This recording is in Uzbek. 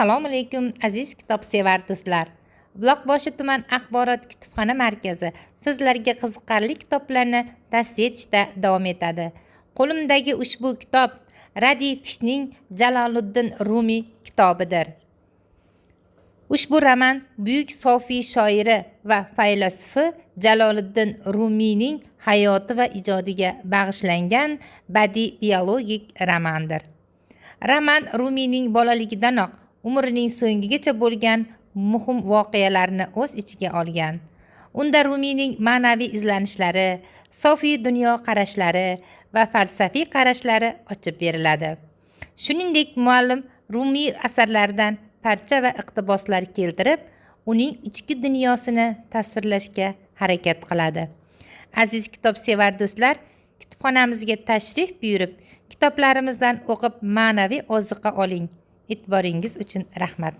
Assalomu alaykum aziz kitobsevar do'stlar. Buloqboshi tuman axborot kutubxona markazi sizlarga qiziqarli kitoblarni tavsiya etishda davom etadi. Qo'limdagi ushbu kitob Radifishning Jaloliddin Rumiy kitobidir. Ushbu roman buyuk sofiy shoiri va faylasufi Jaloliddin Rumiyning hayoti va ijodiga bag'ishlangan badiiy biologik romandir. Roman Rumiyning bolaligidanoq umrining so'ngigacha bo'lgan muhim voqealarni o'z ichiga olgan. Unda Rumiyning ma'naviy izlanishlari, sofiy dunyo qarashlari va falsafiy qarashlari ochib beriladi. Shuningdek, muallim Rumiy asarlaridan parcha va iqtiboslar keltirib, uning ichki dunyosini tasvirlashga harakat qiladi. Aziz kitobsevar do'stlar, kutubxonamizga tashrif buyurib, kitoblarimizdan o'qib ma'naviy oziqa oling. E'tiboringiz uchun rahmat.